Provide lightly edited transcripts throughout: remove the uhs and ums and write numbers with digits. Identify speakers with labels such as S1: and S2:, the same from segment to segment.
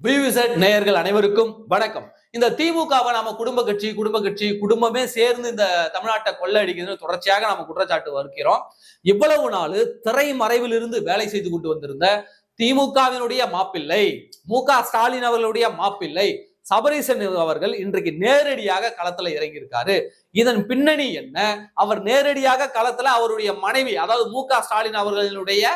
S1: பிவிசெட் நேயர்கள் அனைவருக்கும் வணக்கம். இந்த திமுகவை நாம குடும்ப கட்சி குடும்பமே சேர்ந்து இந்த தமிழ்நாட்டை கொள்ளடிக்கிறது தொடர்ச்சியாக நாம குற்றச்சாட்டு வருகிறோம். இவ்வளவு நாள் திரைமறைவில் இருந்து வேலை செய்து கொண்டு வந்திருந்த திமுகவினுடைய மாப்பிள்ளை மு.க.ஸ்டாலின் அவர்களுடைய மாப்பிள்ளை சபரீசன் அவர்கள் இன்றைக்கு நேரடியாக களத்துல இறங்கியிருக்காரு. இதன் பின்னணி என்ன? அவர் நேரடியாக களத்துல அவருடைய மனைவி, அதாவது மு.க.ஸ்டாலின் அவர்களுடைய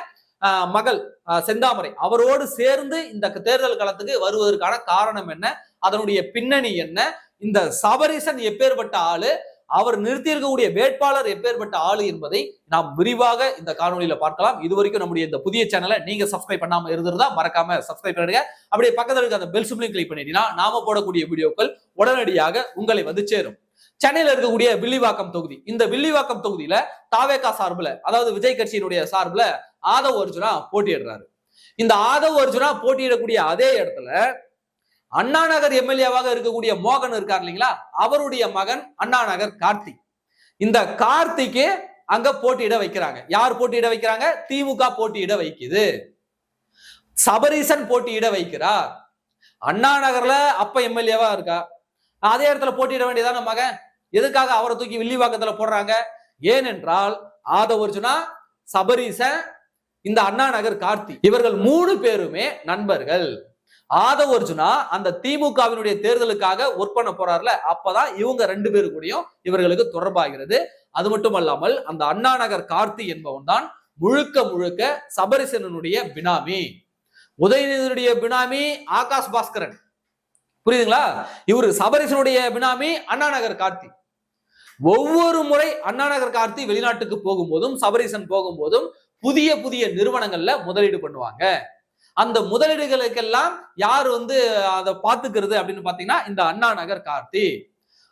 S1: மகள் செந்தாமரை அவரோடு சேர்ந்து இந்த தேர்தல் களத்துக்கு வருவதற்கான காரணம் என்ன? அதனுடைய பின்னணி என்ன? இந்த சபரீசன் எப்பேற்பட்ட ஆளு, அவர் நிறுத்தி இருக்கக்கூடிய வேட்பாளர் எப்பேற்பட்ட ஆளு என்பதை நாம் விரிவாக இந்த காணொலியில பார்க்கலாம். இதுவரைக்கும் நம்முடைய இந்த புதிய சேனலை நீங்க சப்ஸ்கிரைப் பண்ணாம இருந்திருந்தா மறக்காம சப்ஸ்கிரைப் பண்ணுங்க. அப்படியே பக்கத்துல இருக்க அந்த பெல் சிம்லையும் கிளிக் பண்ணிட்டீங்கன்னா நாம போடக்கூடிய வீடியோக்கள் உடனடியாக உங்களை வந்து சேரும். சென்னையில இருக்கக்கூடிய வில்லிவாக்கம் தொகுதி, இந்த வில்லிவாக்கம் தொகுதியில தாவேகா சார்புல, அதாவது விஜய் கட்சியினுடைய சார்புல ஆதவ் அர்ஜுனா போட்டியிடுறாரு. இந்த ஆதவ் அர்ஜுனா போட்டியிடக்கூடிய அதே இடத்துல அண்ணா நகர் எம்எல்ஏவாக இருக்கக்கூடிய மோகன் இருக்கார் இல்லைங்களா, அவருடைய மகன் அண்ணா நகர் கார்த்திக். இந்த கார்த்திக்கு அங்க போட்டியிட வைக்கிறாங்க. யார் போட்டியிட வைக்கிறாங்க? திமுக போட்டியிட வைக்குது. சபரீசன் போட்டியிட வைக்கிறார். அண்ணா நகர்ல அப்ப எம்எல்ஏவா இருக்கா, அதே இடத்துல போட்டியிட வேண்டியதான மகன். எதுக்காக அவரை தூக்கி வில்லிவாக்கத்துல போடுறாங்க? ஏனென்றால் ஆதவ் அர்ஜுனா, சபரீசன், இந்த அண்ணா நகர் கார்த்தி, இவர்கள் 3 பேருமே நண்பர்கள். ஆதவ் அர்ஜுனா அந்த திமுகவினுடைய தேர்தலுக்காக ஒர்க் பண்ண போறாருல, அப்பதான் இவங்க 2 பேரு கூடயும் இவர்களுக்கு தொடர்பாகிறது. அது மட்டும் அல்லாமல் அந்த அண்ணா நகர் கார்த்தி என்பவன் தான் முழுக்க முழுக்க சபரீசனுடைய பினாமி. உதயநிதியுடைய பினாமி ஆகாஷ் பாஸ்கரன், புரியுதுங்களா? இவரு சபரீசனுடைய பினாமி அண்ணா நகர் கார்த்தி. ஒவ்வொரு முறை அண்ணா நகர் கார்த்தி வெளிநாட்டுக்கு போகும்போதும் சபரீசன் போகும்போதும் புதிய புதிய நிறுவனங்கள்ல முதலீடு பண்ணுவாங்க. அந்த முதலீடுகளுக்கெல்லாம் யார் வந்து அதை பாத்துக்கிறது அப்படின்னு பாத்தீங்கன்னா இந்த அண்ணா நகர் கார்த்தி.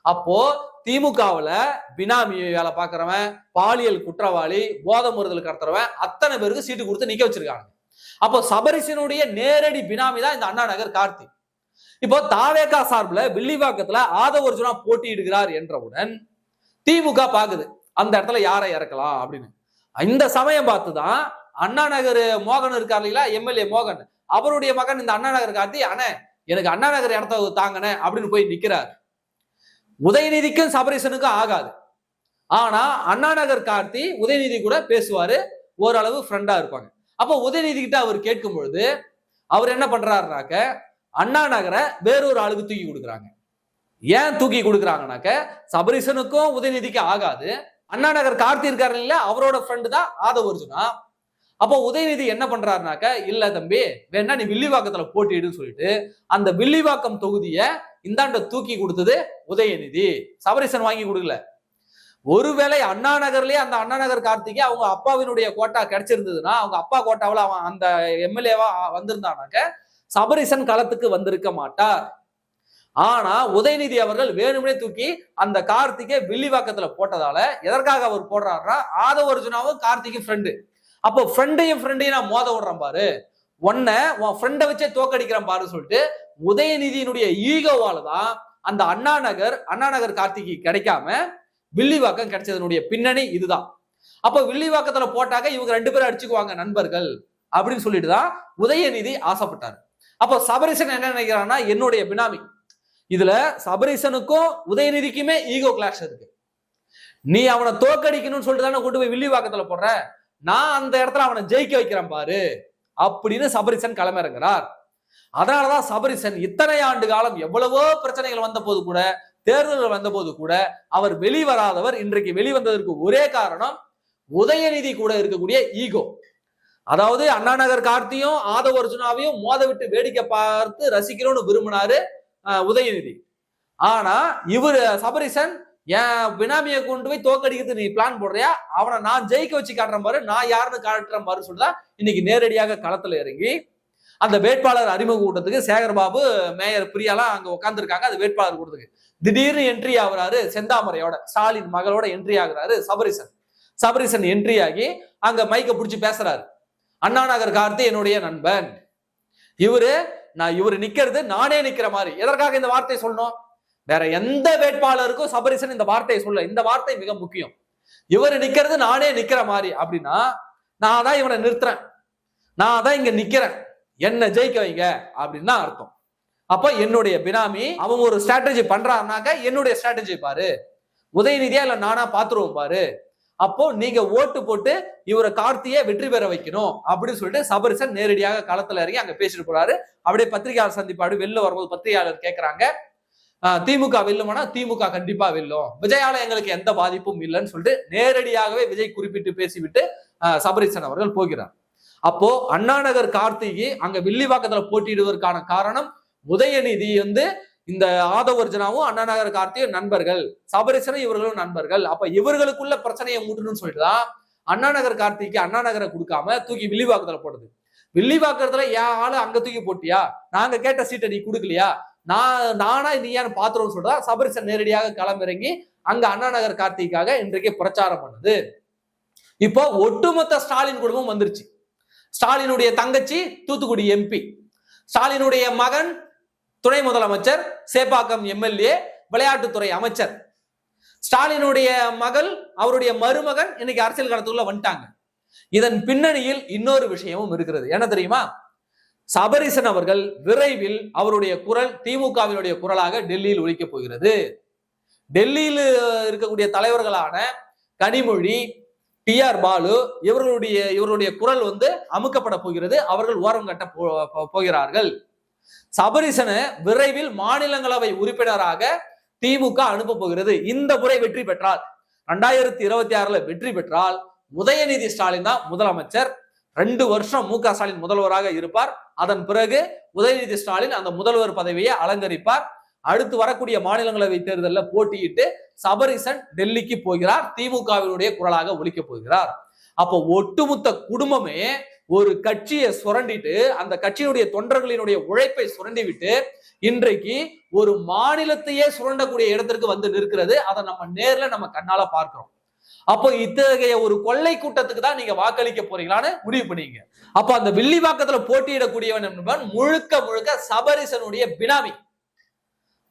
S1: அப்போ திமுகவுல பினாமி வேலை பாக்குறவன், பாலியல் குற்றவாளி, போதை முறுதல் கடத்துறவன், அத்தனை பேருக்கு சீட்டு கொடுத்து நிக்க வச்சிருக்காங்க. அப்போ சபரீசனுடைய நேரடி பினாமி தான் இந்த அண்ணா நகர் கார்த்தி. இப்போ தாவேகா சார்புல வில்லிவாக்கத்துல ஆதவ் அர்ஜுனா போட்டியிடுகிறார் என்றவுடன் திமுக பாக்குது அந்த இடத்துல யாரை இறக்கலாம் அப்படின்னு. இந்த சமயம் பார்த்துதான் அண்ணா நகர் மோகன் இருக்கார் இல்லைங்களா, எம்எல்ஏ மோகன், அவருடைய மகன் இந்த அண்ணா நகர் கார்த்தி, அண்ணே எனக்கு அண்ணா நகர் இடத்த தாங்கன அப்படின்னு போய் நிக்கிறார். உதயநிதிக்கும் சபரீசனுக்கும் ஆகாது. ஆனா அண்ணா நகர் கார்த்தி உதயநிதி கூட பேசுவாரு, ஓரளவு ஃப்ரெண்டா இருப்பாங்க. அப்போ உதயநிதி கிட்ட அவர் கேட்கும் பொழுது அவர் என்ன பண்றாருனாக்க அண்ணா நகரை வேறொரு ஆளுக்கு தூக்கி கொடுக்குறாங்க. ஏன் தூக்கி கொடுக்குறாங்கனாக்க சபரீசனுக்கும் உதயநிதிக்கும் ஆகாது. அண்ணா நகர் கார்த்தி இருக்காரு இல்லையா, அவரோட ஃப்ரெண்டு தான் ஆதவ் அர்ஜுனா. அப்போ உதயநிதி என்ன பண்றாருனாக்க, இல்ல தம்பி வேணா நீ வில்லிவாக்கத்துல போட்டிடுன்னு சொல்லிட்டு அந்த வில்லிவாக்கம் தொகுதியை இந்தாண்ட தூக்கி கொடுத்தது உதயநிதி, சபரீசன் வாங்கி கொடுக்கல. ஒருவேளை அண்ணா நகர்லயே அந்த அண்ணா நகர் கார்த்திகே அவங்க அப்பாவினுடைய கோட்டா கிடைச்சிருந்ததுன்னா, அவங்க அப்பா கோட்டாவில் அவன் அந்த எம்எல்ஏவா வந்திருந்தானாக்க சபரீசன் களத்துக்கு வந்திருக்க மாட்டார். ஆனா உதயநிதி அவர்கள் வேணும்னே தூக்கி அந்த கார்த்திகை வில்லிவாக்கத்துல போட்டதால எதற்காக அவர் போடுறாருன்னா, ஆதவ் அர்ஜுனாவும் கார்த்திகை ஃப்ரெண்டு. அப்போ ஃப்ரெண்டையும் நான் மோத விடுறேன் பாரு, உன்ன உன் ஃப்ரெண்டை வச்சே தோக்கடிக்கிறேன் பாரு சொல்லிட்டு உதயநிதியினுடைய ஈகோவால தான் அந்த அண்ணா நகர் கார்த்திகை கிடைக்காம வில்லிவாக்கம் கிடைச்சதனுடைய பின்னணி இதுதான். அப்போ வில்லிவாக்கத்துல போட்டாக்க இவங்க 2 பேரும் அடிச்சுக்குவாங்க நண்பர்கள் அப்படின்னு சொல்லிட்டு தான் உதயநிதி ஆசைப்பட்டாரு. அப்போ சபரீசன் என்ன நினைக்கிறான்னா, என்னுடைய பினாமி, இதுல சபரீசனுக்கும் உதயநிதிக்குமே ஈகோ கிளாஷ் இருக்கு. நீ அவனை தோக்கடிக்கணும்னு சொல்லிட்டு தானே கொண்டு போய் வில்லிவாக்கத்துல போடுற, நான் அந்த இடத்துல அவனை ஜெயிக்க வைக்கிறேன் பாரு அப்படின்னு சபரீசன் களமிறங்குறார். அதனாலதான் சபரீசன் இத்தனை ஆண்டு காலம் எவ்வளவோ பிரச்சனைகள் வந்த போது கூட, தேர்தல்கள் வந்த போது கூட அவர் வெளிவராதவர். இன்றைக்கு வெளிவந்ததற்கு ஒரே காரணம் உதயநிதி கூட இருக்கக்கூடிய ஈகோ. அதாவது அண்ணா நகர் கார்த்தியும் ஆதவ் அர்ஜுனாவையும் மோத விட்டு வேடிக்கை பார்த்து ரசிக்கணும்னு விரும்பினாரு உதயநிதி. ஆனா இவர் சபரீசன் என் பினாமியை கொண்டு போய் தோக்கடிக்கிறது நீ பிளான் போடுறியா, அவனை நான் ஜெயிக்க வச்சு காட்டுறேன் பாரு, நான் யாருன்னு காட்டுறேன் பாரு சொல்லிதான் இன்னைக்கு நேரடியாக களத்துல இறங்கி அந்த வேட்பாளர் அறிமுக கூட்டத்துக்கு சேகர்பாபு, மேயர் பிரியாலாம் அங்க உட்காந்துருக்காங்க. அது வேட்பாளர் கூட்டத்துக்கு திடீர்னு என்ட்ரி ஆகுறாரு, செந்தாமரையோட ஸ்டாலின் மகளோட என்ட்ரி ஆகுறாரு சபரீசன் என்ட்ரி ஆகி அங்க மைக்க பிடிச்சி பேசுறாரு. அண்ணா நகர் கார்த்தி என்னுடைய நண்பன், இவரு நிக்கிறது நானே நிக்கிற மாதிரி. எதற்காக இந்த வார்த்தையை சொல்லணும்? வேற எந்த வேட்பாளருக்கும் சபரீசன் இந்த வார்த்தையை சொல்ல, இந்த வார்த்தை மிக முக்கியம். இவரு நிக்கிறது நானே நிக்கிற மாதிரி அப்படின்னா, நான் தான் இவனை நிறுத்துறேன், நான் தான் இங்க நிக்கிறேன், என்ன ஜெயிக்க வைங்க அப்படின்னு தான் அர்த்தம். அப்ப என்னுடைய பினாமி அவங்க ஒரு ஸ்ட்ராட்டஜி பண்றாருனாக்க என்னுடைய ஸ்ட்ராட்டஜி பாரு, உதயநிதியா இல்ல நானா பாத்துருவோம் பாரு, அப்போ நீங்க ஓட்டு போட்டு இவரை கார்த்தியை வெற்றி பெற வைக்கணும் அப்படின்னு சொல்லிட்டு சபரிசன் நேரடியாக களத்துல இறங்கி அங்க பேசிட்டு போறாரு. அப்படியே பத்திரிகையாளர் சந்திப்பாடு வெளில வரும்போது பத்திரிகையாளர் கேட்கிறாங்க, திமுக வெல்லுமானா திமுக கண்டிப்பா வெல்லும், விஜயால எங்களுக்கு எந்த பாதிப்பும் இல்லைன்னு சொல்லிட்டு நேரடியாகவே விஜய் குறிப்பிட்டு பேசிவிட்டு சபரிசன் அவர்கள் போகிறார். அப்போ அண்ணா நகர் கார்த்திகை அங்க வில்லிவாக்கத்துல போட்டியிடுவதற்கான காரணம் உதயநிதி இந்த ஆதவர்ஜனாவும் அண்ணா நகர் கார்த்தியும் நண்பர்கள், சபரிசனும் இவர்களும் நண்பர்கள், அப்ப இவர்களுக்குள்ள பிரச்சனையை மூட்டணும்னு சொல்லிட்டுதான் அண்ணா நகர் கார்த்திக்கு அண்ணா நகரை கொடுக்காம தூக்கி வில்லிவாக்கத்துல போடுது. வில்லிவாக்கத்துல ஏன் ஆளு அங்க தூக்கி போட்டியா, நாங்க கேட்ட சீட்டை நீ கொடுக்கலையா, நானா நீயான்னு பாத்துறோம்னு சொல்றதா சபரிசன் நேரடியாக களமிறங்கி அங்க அண்ணா நகர் கார்த்திக்காக இன்றைக்கு பிரச்சாரம் பண்ணுது. இப்போ ஒட்டுமொத்த ஸ்டாலின் குடும்பம் வந்துருச்சு. ஸ்டாலினுடைய தங்கச்சி தூத்துக்குடி எம்பி, ஸ்டாலினுடைய மகன் துணை முதலமைச்சர், சேப்பாக்கம் எம்எல்ஏ, விளையாட்டுத்துறை அமைச்சர், ஸ்டாலினுடைய மகள் அவருடைய மருமகன் இன்னைக்கு அரசியல் களத்துக்குள்ள வந்துட்டாங்க. இதன் பின்னணியில் இன்னொரு விஷயமும் இருக்கிறது. என்ன தெரியுமா? சபரிசன் அவர்கள் விரைவில் அவருடைய குரல் திமுகவினுடைய குரலாக டெல்லியில் ஒலிக்க போகிறது. டெல்லியில் இருக்கக்கூடிய தலைவர்களான கனிமொழி, டி.ஆர். பாலு இவர்களுடைய குரல் அமுக்கப்பட போகிறது. அவர்கள் ஓரம் கட்ட போகிறார்கள். சபரிசனை விரைவில் மாநிலங்களவை உறுப்பினராக திமுக அனுப்ப போகிறது. இந்த முறை வெற்றி பெற்றால் 2026 வெற்றி பெற்றால் உதயநிதி ஸ்டாலின் தான் முதலமைச்சர். 2 வருஷம் மு க ஸ்டாலின் முதல்வராக இருப்பார். அதன் பிறகு உதயநிதி ஸ்டாலின் அந்த முதல்வர் பதவியை அலங்கரிப்பார். அடுத்து வரக்கூடிய மாநிலங்களவை தேர்தலில் போட்டியிட்டு சபரிசன் டெல்லிக்கு போகிறார். திமுகவினுடைய குரலாக ஒலிக்க போகிறார். அப்போ ஒட்டுமொத்த குடும்பமே ஒரு கட்சியை சுரண்டிட்டு அந்த கட்சியினுடைய தொண்டர்களினுடைய உழைப்பை சுரண்டி விட்டு இன்றைக்கு ஒரு மாநிலத்தையே சுரண்டக்கூடிய இடத்திற்கு வந்து நிற்கிறது. அதை நம்ம நேர்ல நம்ம கண்ணால பார்க்கிறோம். அப்போ இத்தகைய ஒரு கொள்ளை கூட்டத்துக்கு தான் நீங்க வாக்களிக்க போறீங்களான்னு முடிவு பண்ணீங்க. அப்ப அந்த வில்லிவாக்கத்துல போட்டியிடக்கூடியவன் என்பவன் முழுக்க முழுக்க சபரிசனுடைய பினாமி.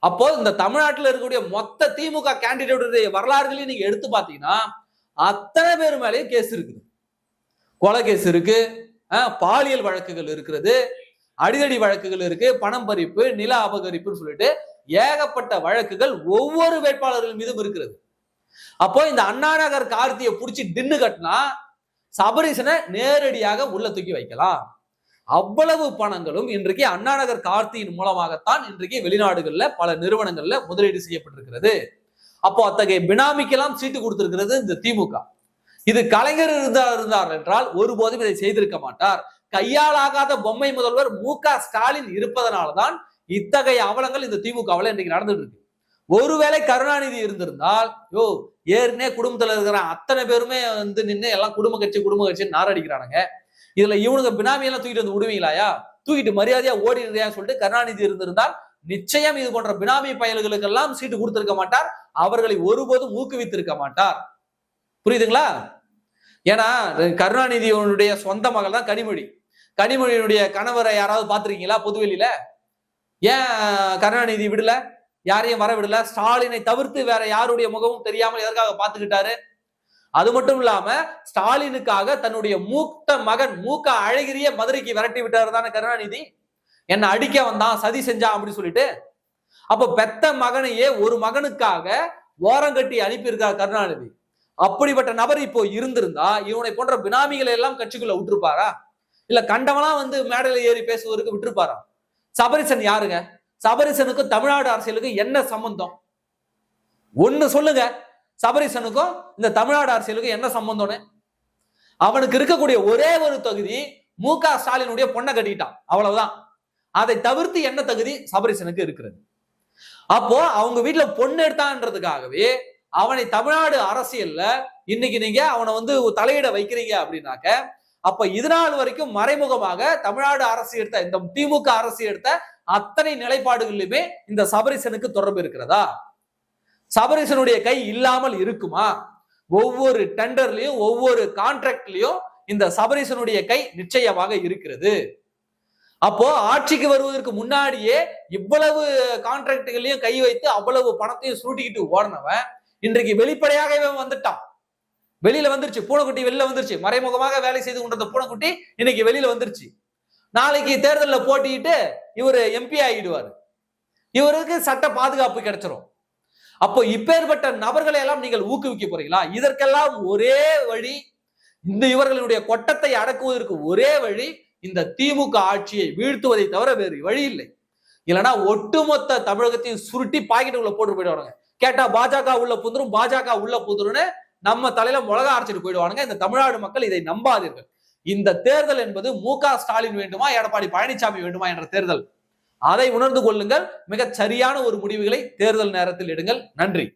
S1: அப்போ இந்த தமிழ்நாட்டில் இருக்கக்கூடிய மொத்த திமுக கேண்டிடேட்டுடைய வரலாறுகளையும் நீங்க எடுத்து பாத்தீங்கன்னா அத்தனை பேர் மேலேயும் கேஸ் இருக்குது. கொலை கேஸ் இருக்கு, பாலியல் வழக்குகள் இருக்கிறது, அடிதடி வழக்குகள் இருக்கு, பணம் பறிப்பு, நில அபகரிப்புன்னு சொல்லிட்டு ஏகப்பட்ட வழக்குகள் ஒவ்வொரு வேட்பாளர்கள் மீதும் இருக்கிறது. அப்போ இந்த அண்ணா நகர் கார்த்தியை புடிச்சு டின்னு கட்டினா சபரிசனை நேரடியாக உள்ள தூக்கி வைக்கலாம். அவ்வளவு பணங்களும் இன்றைக்கு அண்ணா நகர் கார்த்தியின் மூலமாகத்தான் இன்றைக்கு வெளிநாடுகள்ல பல நிறுவனங்கள்ல முதலீடு செய்யப்பட்டிருக்கிறது. அப்போ அத்தகைய பினாமிக்கெல்லாம் சீட்டு கொடுத்திருக்கிறது இந்த திமுக. இது கலைஞர் இருந்தார் என்றால் ஒருபோதும் இதை செய்திருக்க மாட்டார். கையாளாகாத பொம்மை முதல்வர் மு க ஸ்டாலின் இருப்பதனால்தான் இத்தகைய அவலங்கள் இந்த திமுகவில் இன்றைக்கு நடந்துட்டு இருக்கு. ஒருவேளை கருணாநிதி இருந்திருந்தால் ஏற்கனவே குடும்பத்துல இருக்கிற அத்தனை பேருமே நின்று எல்லாம் குடும்ப கட்சி நாரடிக்கிறானுங்க, இதுல இவனுங்க பினாமி எல்லாம் தூக்கிட்டு வந்து விடுவீங்களாயா, தூக்கிட்டு மரியாதையா ஓடிடுறியான்னு சொல்லிட்டு கருணாநிதி இருந்திருந்தால் நிச்சயம் இது போன்ற பினாமி பயல்களுக்கு எல்லாம் சீட்டு கொடுத்திருக்க மாட்டார். அவர்களை ஒருபோதும் ஊக்குவித்திருக்க மாட்டார். புரியுதுங்களா? ஏன்னா கருணாநிதியுடைய சொந்த மகள் தான் கனிமொழி. கனிமொழியினுடைய கணவரை யாராவது பாத்திருக்கீங்களா பொதுவெளியில? ஏன் கருணாநிதி விடல, யாரையும் வர விடல? ஸ்டாலினை தவிர்த்து வேற யாருடைய முகமும் தெரியாமல் எதற்காக பாத்துக்கிட்டாரு? அது மட்டும் இல்லாம ஸ்டாலினுக்காக தன்னுடைய மூத்த மகன் மு க அழகிரிய மதுரைக்கு விரட்டி விட்டாரு தானே கருணாநிதி. என்ன அடிக்க வந்தான், சதி செஞ்சான் அப்படின்னு சொல்லிட்டு. அப்ப பெத்த மகனையே ஒரு மகனுக்காக ஓரங்கட்டி அனுப்பியிருக்கார் கருணாநிதி. அப்படிப்பட்ட நபர் இப்போ இருந்திருந்தா இவனை போன்ற பினாமிகளை எல்லாம் கட்சிக்குள்ள விட்டுருப்பாரா? இல்ல கண்டவெல்லாம் மேடையில ஏறி பேசுவதற்கு விட்டுருப்பாரா? சபரிசன் யாருங்க? சபரிசனுக்கும் தமிழ்நாடு அரசியலுக்கும் என்ன சம்பந்தம்? ஒண்ணு சொல்லுங்க, சபரிசனுக்கும் இந்த தமிழ்நாடு அரசியலுக்கும் என்ன சம்பந்தம்னு? அவனுக்கு இருக்கக்கூடிய ஒரே ஒரு தகுதி மு க ஸ்டாலினுடைய பொண்ணை கட்டிட்டான், அவ்வளவுதான். அதை தவிர்த்து என்ன தகுதி சபரிசனுக்கு இருக்கிறது? அப்போ அவங்க வீட்டுல பொண்ணு எடுத்தான்றதுக்காகவே அவனை தமிழ்நாடு அரசியல்ல இன்னைக்கு நீங்க அவனை தலையிட வைக்கிறீங்க அப்படின்னாக்க, அப்ப இதனால் வரைக்கும் மறைமுகமாக தமிழ்நாடு அரசு எடுத்த இந்த திமுக அரசு எடுத்த அத்தனை நிலைப்பாடுகளிலுமே இந்த சபரிசனுக்கு தொடர்பு இருக்கிறதா? சபரிசனுடைய கை இல்லாமல் இருக்குமா? ஒவ்வொரு டெண்டர்லயும் ஒவ்வொரு கான்ட்ராக்ட்லயும் இந்த சபரிசனுடைய கை நிச்சயமாக இருக்கிறது. அப்போ ஆட்சிக்கு வருவதற்கு முன்னாடியே இவ்வளவு கான்ட்ராக்டுகளையும் கை வைத்து அவ்வளவு பணத்தையும் சுருட்டிக்கிட்டு ஓடினவன் இன்றைக்கு வெளிப்படையாகவே வந்துட்டான். வெளியில வந்துருச்சு, பூனைக்குட்டி வெளியில வந்துருச்சு. மறைமுகமாக வேலை செய்து கொண்டிருந்த பூனைக்குட்டி இன்னைக்கு வெளியில வந்துருச்சு. நாளைக்கு தேர்தலில் போட்டிட்டு இவரு எம்பி ஆகிடுவாரு. இவருக்கு சட்ட பாதுகாப்பு கிடைச்சிரும். அப்போ இப்பேற்பட்ட நபர்களை எல்லாம் நீங்கள் ஊக்குவிக்க போறீங்களா? இதற்கெல்லாம் ஒரே வழி, இந்த இவர்களுடைய கொட்டத்தை அடக்குவதற்கு ஒரே வழி இந்த திமுக ஆட்சியை வீழ்த்துவதை தவிர வேறு வழி இல்லை. இல்லைன்னா ஒட்டுமொத்த தமிழகத்தையும் சுருட்டி பாக்கெட்டுக்குள்ள போட்டு போயிடுவாங்க. கேட்டா பாஜக உள்ள புந்துரும், பாஜக உள்ள புந்துருன்னு நம்ம தலையில மிளகா அரைச்சிட்டு போயிடுவானுங்க. இந்த தமிழ்நாடு மக்கள் இதை நம்பாதீர்கள். இந்த தேர்தல் என்பது மு.க. ஸ்டாலின் வேண்டுமா, எடப்பாடி பழனிசாமி வேண்டுமா என்ற தேர்தல். அதை உணர்ந்து கொள்ளுங்கள். மிகச் சரியான ஒரு முடிவுகளை தேர்தல் நேரத்தில் எடுங்கள். நன்றி.